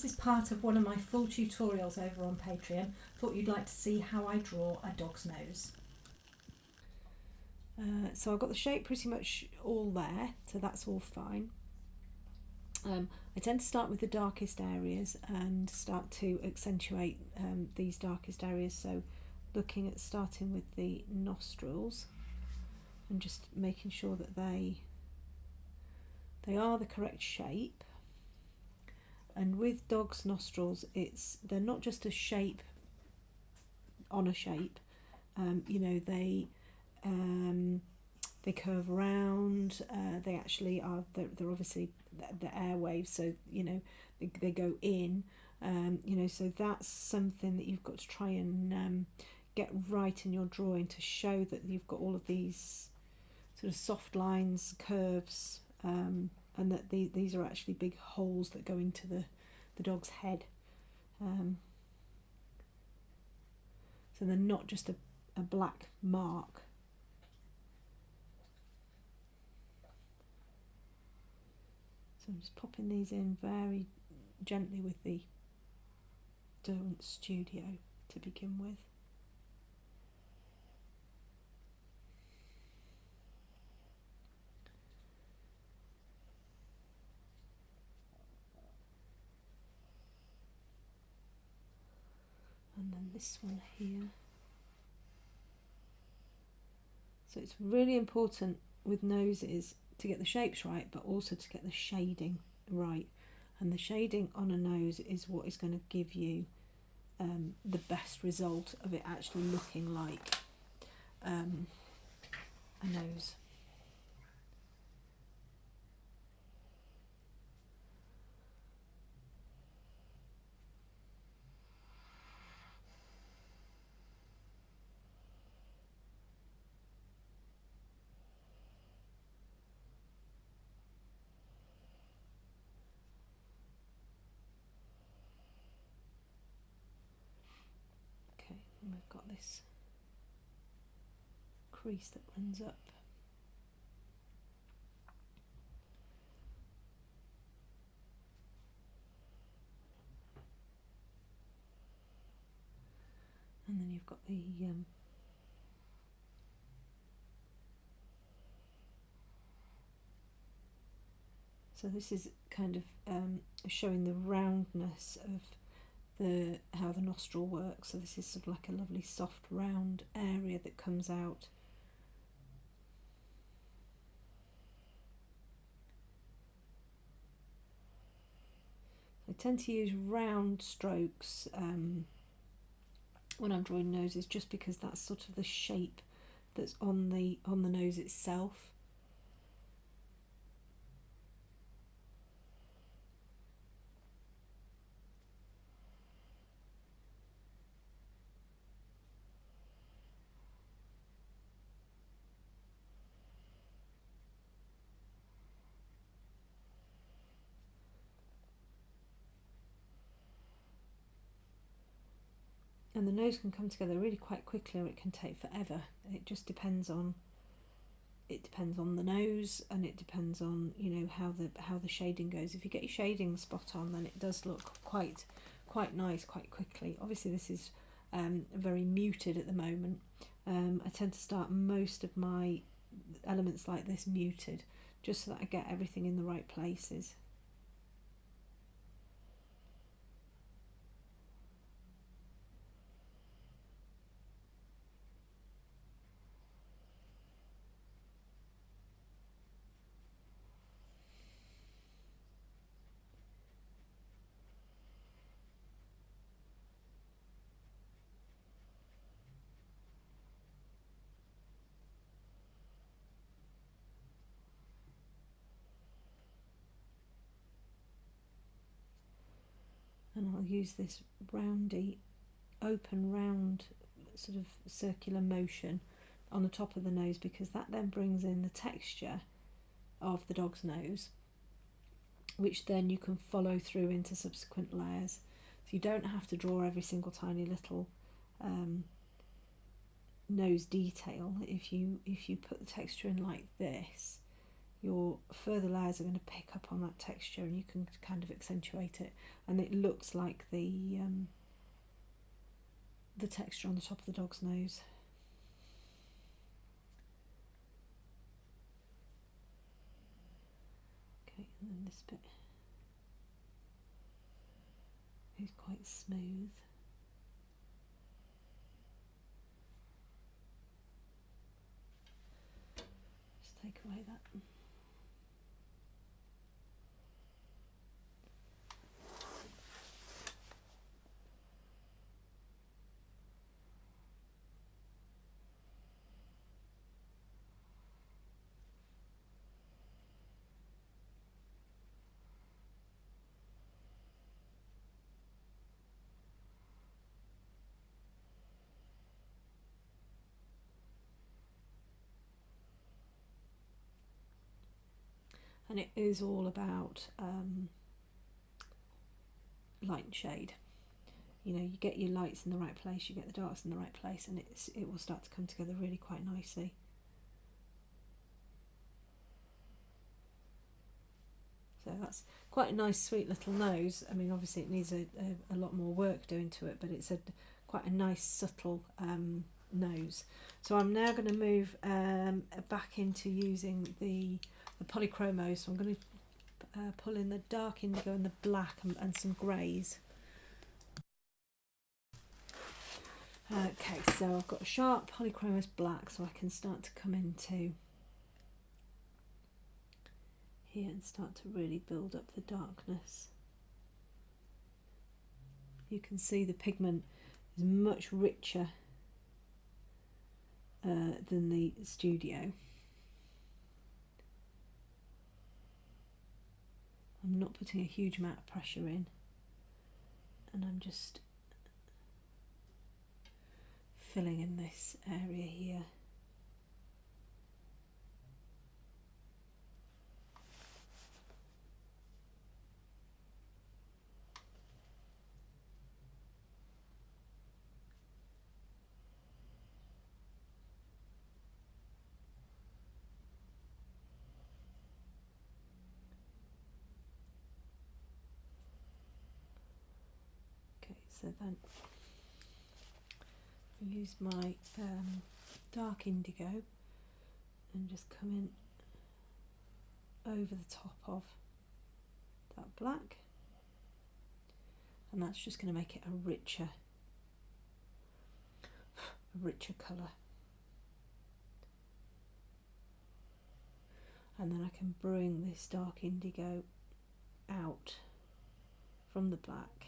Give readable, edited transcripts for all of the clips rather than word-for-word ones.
this is part of one of my full tutorials over on Patreon. Thought you'd like to see how I draw a dog's nose. So I've got the shape pretty much all there, so that's all fine. I tend to start with the darkest areas and start to accentuate these darkest areas, so looking at starting with the nostrils and just making sure that they are the correct shape. And with dogs' nostrils, they're not just a shape on a shape. You know, they curve around. They actually are. They're obviously the airwaves, so you know they go in. You know, so that's something that you've got to try and get right in your drawing to show that you've got all of these sort of soft lines, curves, and that these are actually big holes that go into the dog's head. So they're not just a black mark. So I'm just popping these in very gently with the Derwent Studio to begin with. And then this one here. So it's really important with noses to get the shapes right, but also to get the shading right. And the shading on a nose is what is going to give you the best result of it actually looking like a nose. And we've got this crease that runs up. And then you've got the so this is kind of showing the roundness of how the nostril works. So this is sort of like a lovely soft round area that comes out. I tend to use round strokes when I'm drawing noses, just because that's sort of the shape that's on the nose itself. And the nose can come together really quite quickly, or it can take forever. It just depends on the nose, and it depends on, you know, how the shading goes. If you get your shading spot on, then it does look quite nice quite quickly. Obviously this is very muted at the moment. I tend to start most of my elements like this muted, just so that I get everything in the right places. And I'll use this roundy, open round sort of circular motion on the top of the nose, because that then brings in the texture of the dog's nose, which then you can follow through into subsequent layers. So you don't have to draw every single tiny little nose detail. If you put the texture in like this, your further layers are going to pick up on that texture, and you can kind of accentuate it, and it looks like the texture on the top of the dog's nose. Okay, and then this bit is quite smooth. Just take away that. And it is all about light and shade. You know, you get your lights in the right place, you get the darks in the right place, and it will start to come together really quite nicely. So that's quite a nice sweet little nose. I mean, obviously it needs a lot more work doing to it, but it's quite a nice subtle nose. So I'm now going to move back into using the Polychromos. So I'm going to pull in the dark indigo and the black and some greys. Okay, so I've got a sharp Polychromos black, so I can start to come into here and start to really build up the darkness. You can see the pigment is much richer than the studio. I'm not putting a huge amount of pressure in, and I'm just filling in this area here. So then I use my dark indigo and just come in over the top of that black, and that's just going to make it a richer colour. And then I can bring this dark indigo out from the black.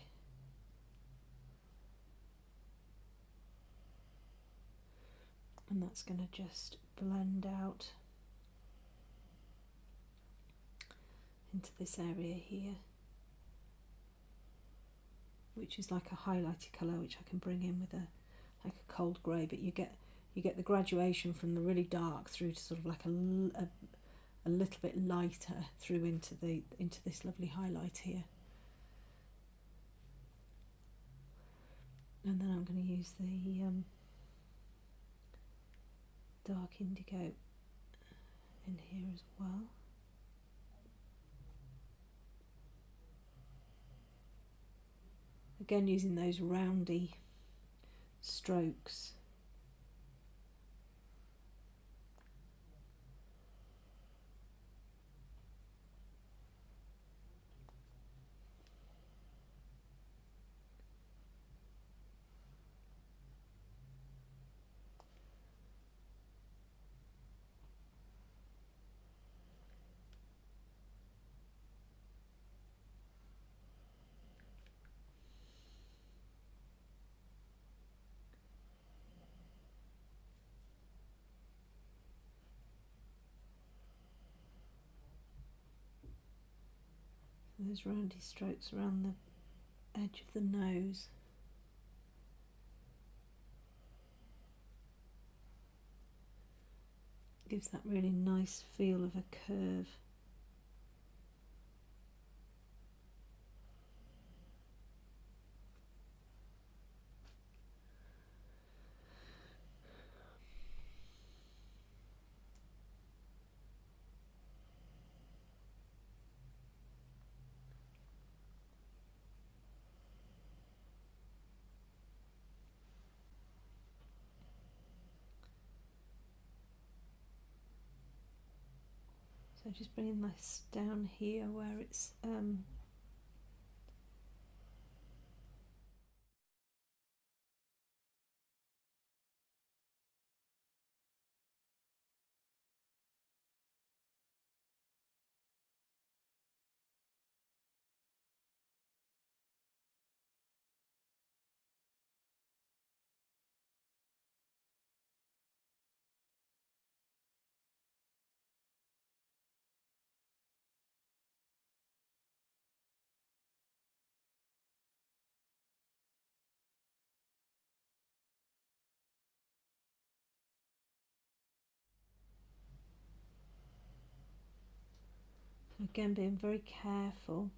And that's going to just blend out into this area here, which is like a highlighted colour, which I can bring in with like a cold grey. But you get the graduation from the really dark through to sort of like a little bit lighter through into this lovely highlight here. And then I'm going to use the dark indigo in here as well. Again, using those roundy strokes. Those roundy strokes around the edge of the nose. Gives that really nice feel of a curve. So just bringing this down here where it's again being very careful.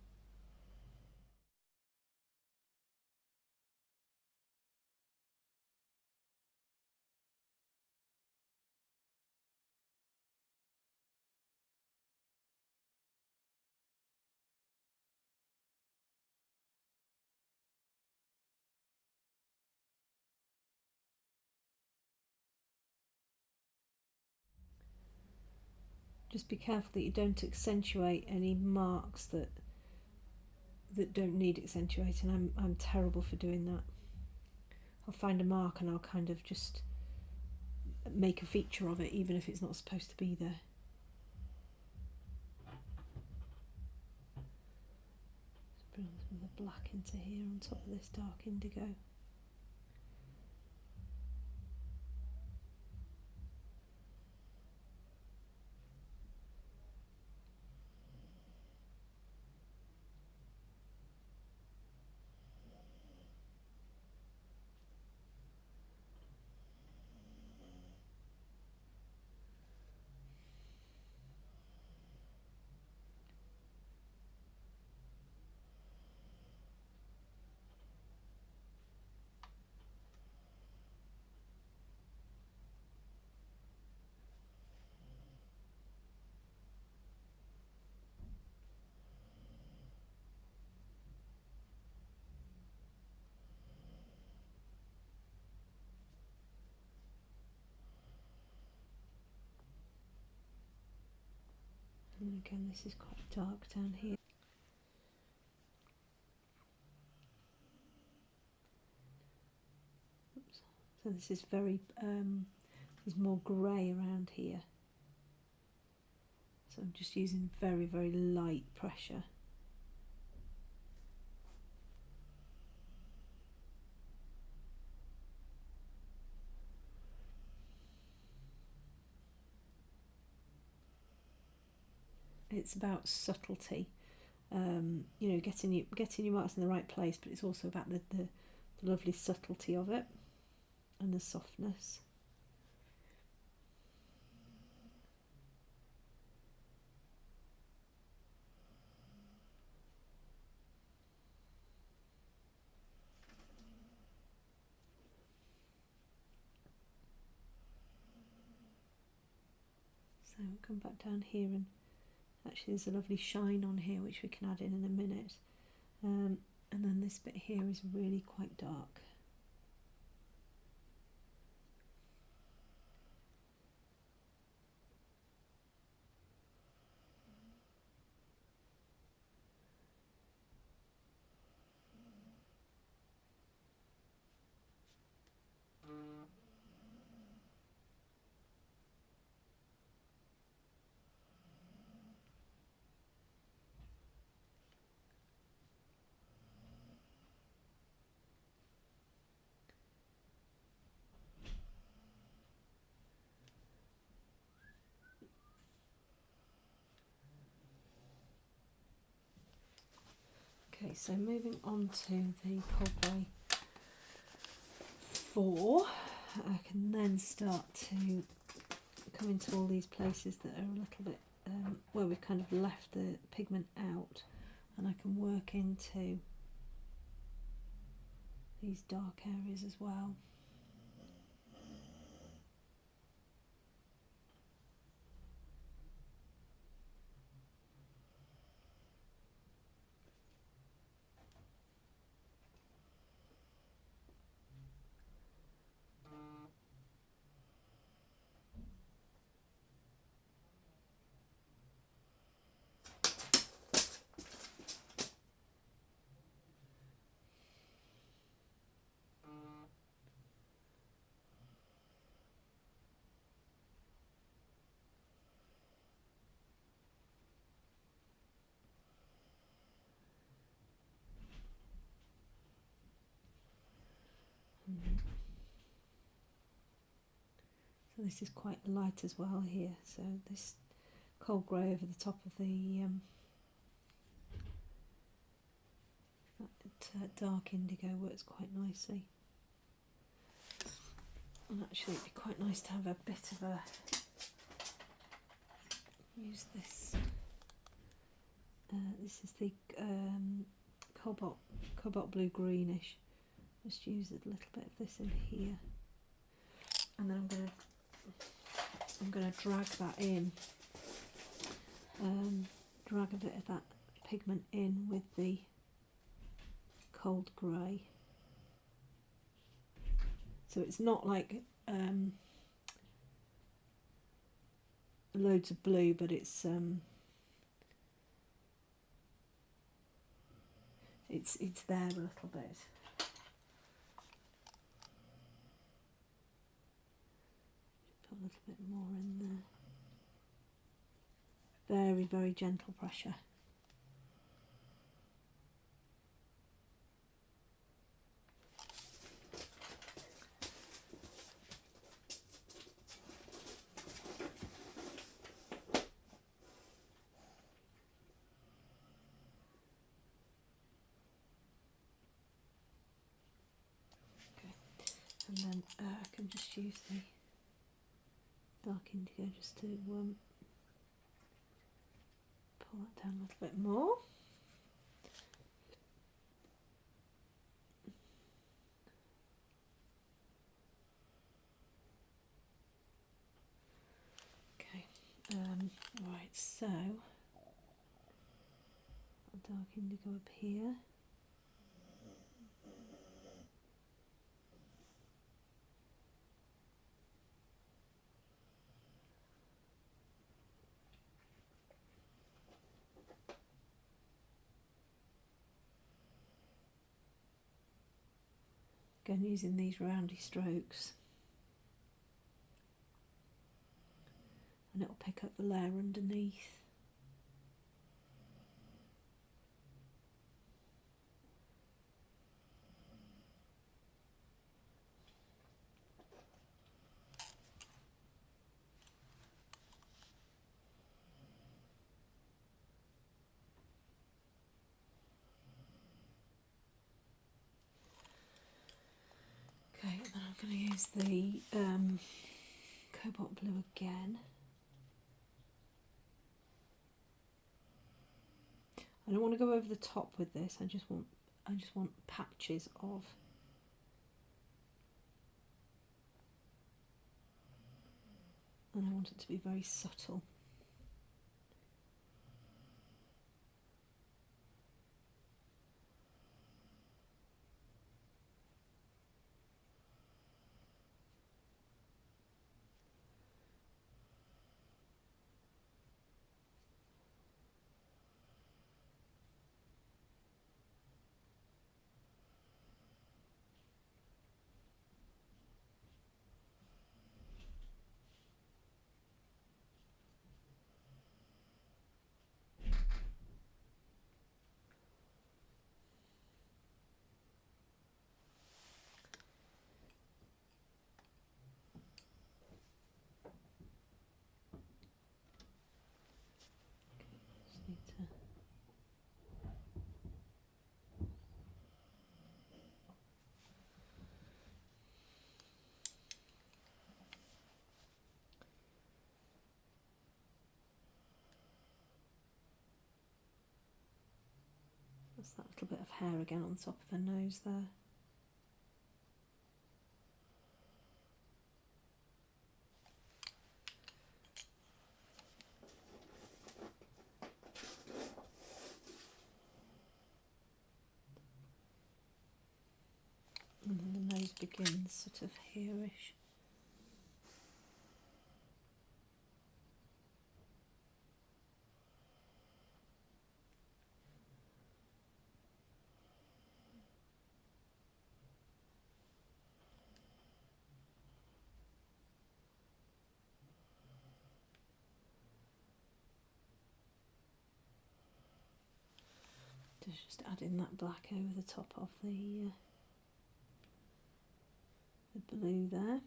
Just be careful that you don't accentuate any marks that don't need accentuating. I'm terrible for doing that. I'll find a mark and I'll kind of just make a feature of it, even if it's not supposed to be there. Just bring some of the black into here on top of this dark indigo. And again, this is quite dark down here. Oops. So this is very, there's more grey around here. So I'm just using very, very light pressure. It's about subtlety, you know, getting your marks in the right place, but it's also about the lovely subtlety of it and the softness. So we'll come back down here, and actually there's a lovely shine on here which we can add in a minute, and then this bit here is really quite dark. Okay, so moving on to the Coldplay 4, I can then start to come into all these places that are a little bit where we've kind of left the pigment out, and I can work into these dark areas as well. this is quite light as well here, so this cold grey over the top of the that dark indigo works quite nicely. And actually it'd be quite nice to have a bit of a, use this, this is the cobalt blue greenish, just use a little bit of this in here, and then I'm going to drag that in, drag a bit of that pigment in with the cold grey. So it's not like loads of blue, but it's there a little bit. Put a little bit more in there. Very, very gentle pressure. And then I can just use the dark indigo just to pull that down a little bit more. Okay, right, so dark indigo up here. Again, using these roundy strokes, and it'll pick up the layer underneath. Okay, and then I'm going to use the cobalt blue again. I don't want to go over the top with this. I just want patches of and I want it to be very subtle. That's that little bit of hair again on top of her nose there. And then the nose begins sort of here-ish. Just adding that black over the top of the blue there.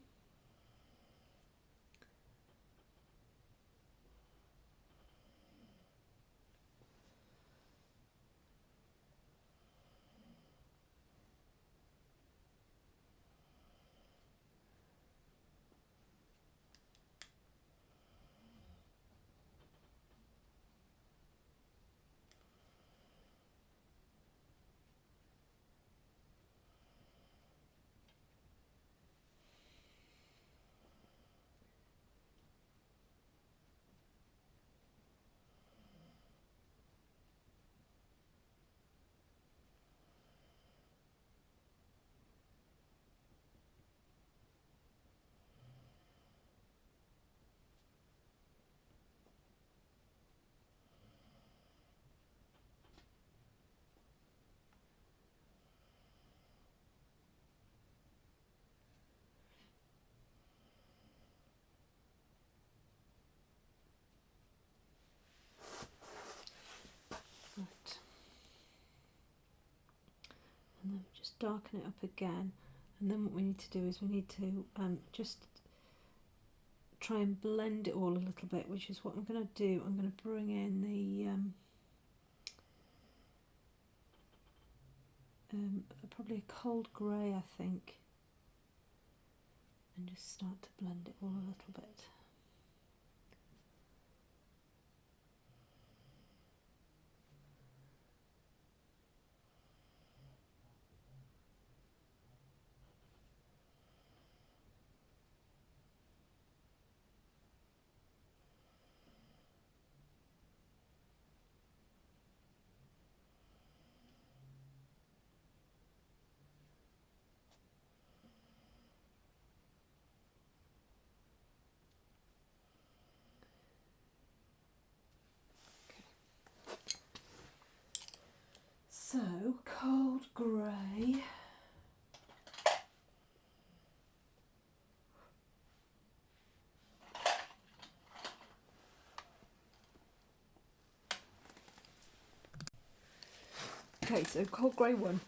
just darken it up again, and then what we need to do is we need to just try and blend it all a little bit, which is what I'm going to do. I'm going to bring in the probably a cold grey, I think, and just start to blend it all a little bit. So, cold grey. Okay, so cold grey one.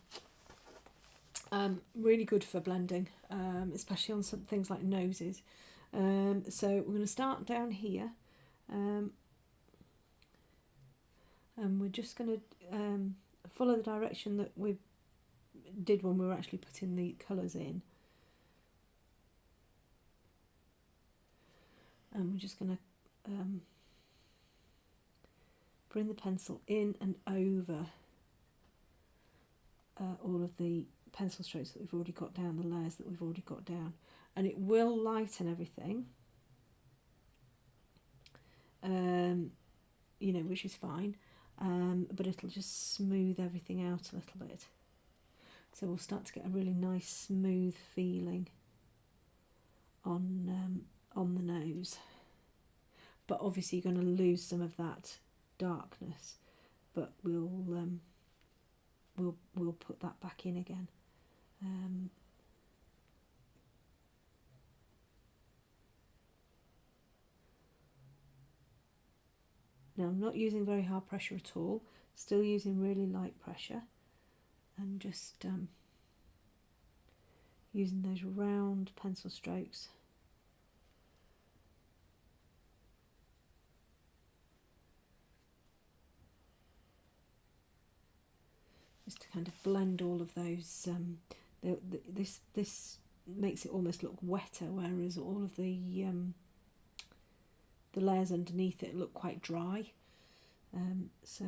Really good for blending, especially on some things like noses. So we're going to start down here, and we're just going to follow the direction that we did when we were actually putting the colours in. And we're just going to bring the pencil in and over all of the pencil strokes that we've already got down, the layers that we've already got down, and it will lighten everything, you know, which is fine, but it'll just smooth everything out a little bit. So we'll start to get a really nice smooth feeling on the nose. But obviously you're going to lose some of that darkness, but we'll put that back in again. Now I'm not using very hard pressure at all, still using really light pressure, and just using those round pencil strokes just to kind of blend all of those. This makes it almost look wetter, whereas all of the layers underneath it look quite dry. So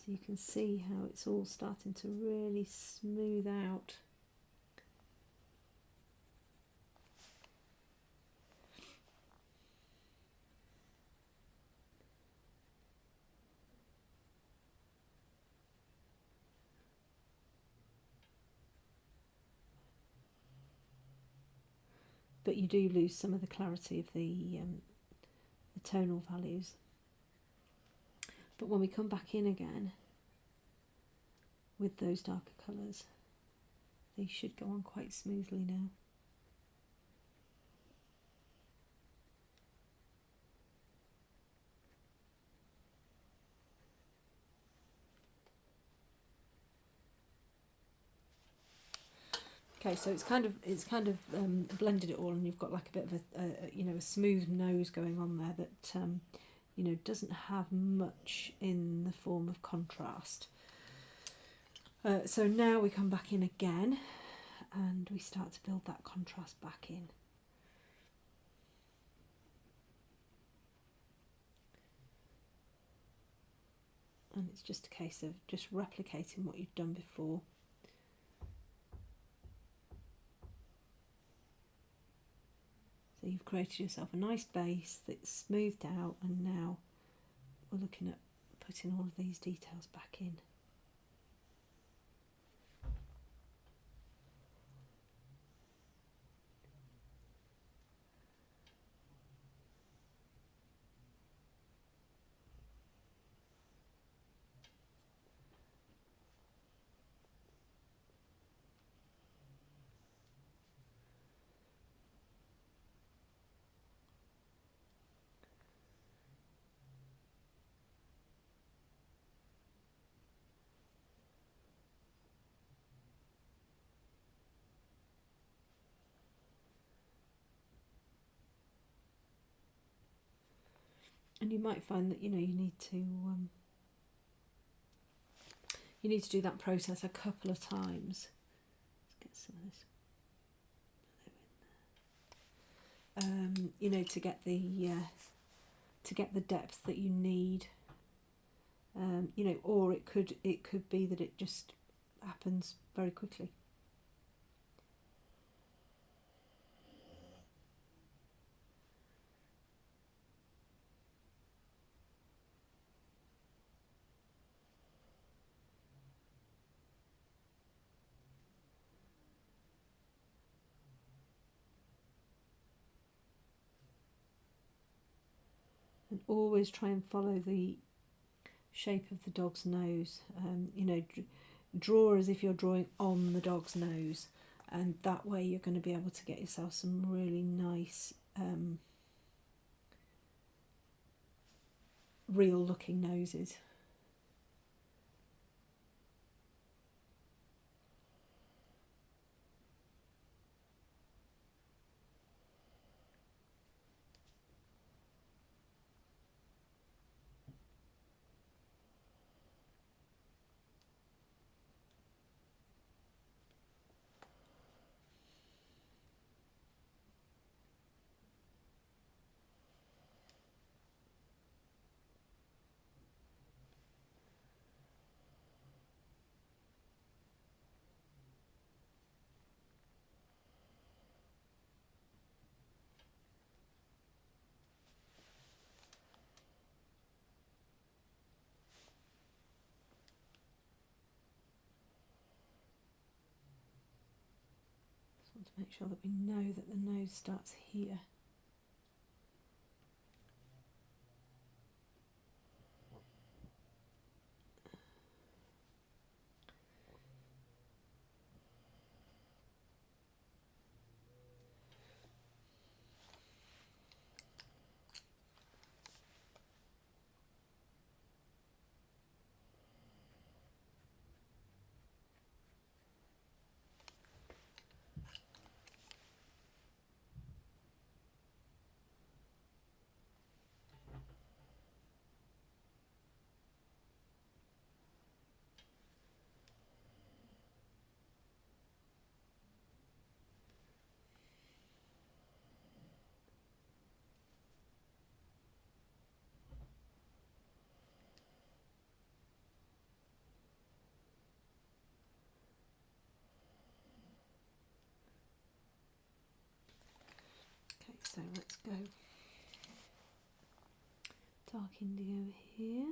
you can see how it's all starting to really smooth out. But you do lose some of the clarity of the tonal values. But when we come back in again with those darker colours, they should go on quite smoothly now. Okay, so it's kind of blended it all, and you've got like a bit of a smooth nose going on there that doesn't have much in the form of contrast. So now we come back in again, and we start to build that contrast back in. And it's just a case of just replicating what you've done before. So you've created yourself a nice base that's smoothed out, and now we're looking at putting all of these details back in. And you might find that, you know, you need to do that process a couple of times. Let's get some of this you know, to get the depth that you need. You know, or it could be that it just happens very quickly. And always try and follow the shape of the dog's nose. You know, draw as if you're drawing on the dog's nose, and that way you're going to be able to get yourself some really nice real looking noses. Just want to make sure that we know that the nose starts here. Okay, so let's go dark indigo here.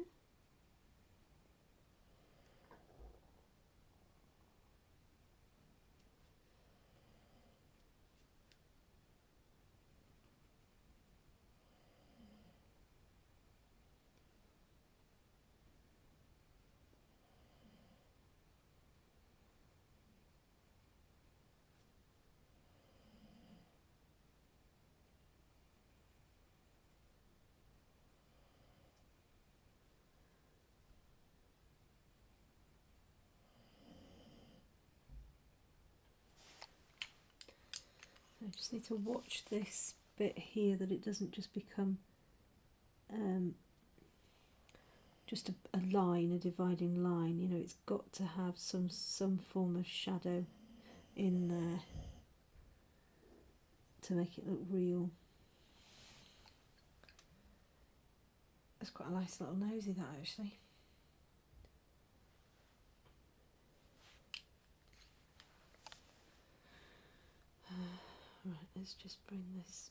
I just need to watch this bit here, that it doesn't just become just a line, a dividing line. You know, it's got to have some form of shadow in there to make it look real. That's quite a nice little nosy, that, actually. Right, let's just bring this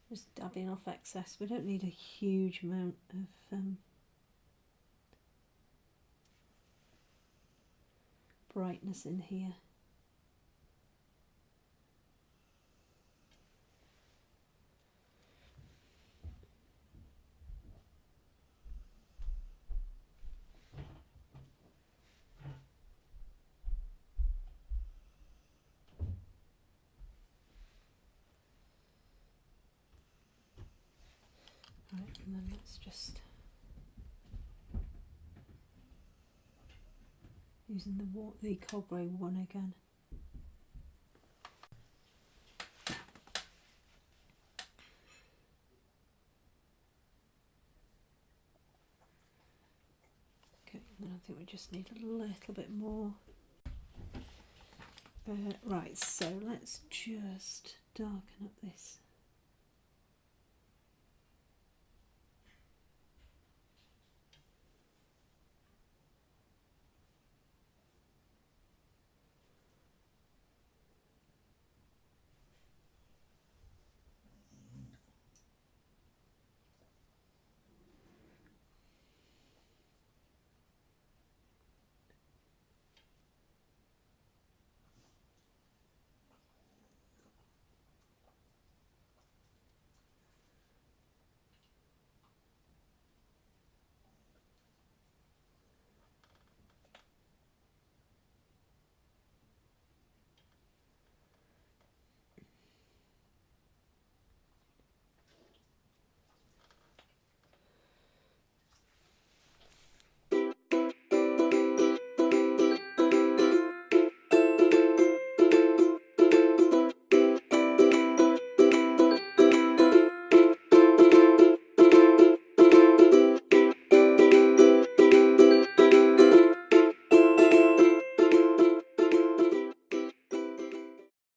Just dabbing off excess. We don't need a huge amount of brightness in here. Right, and then let's just using the cobray one again. Okay, and then I think we just need a little bit more. Right, so let's just darken up this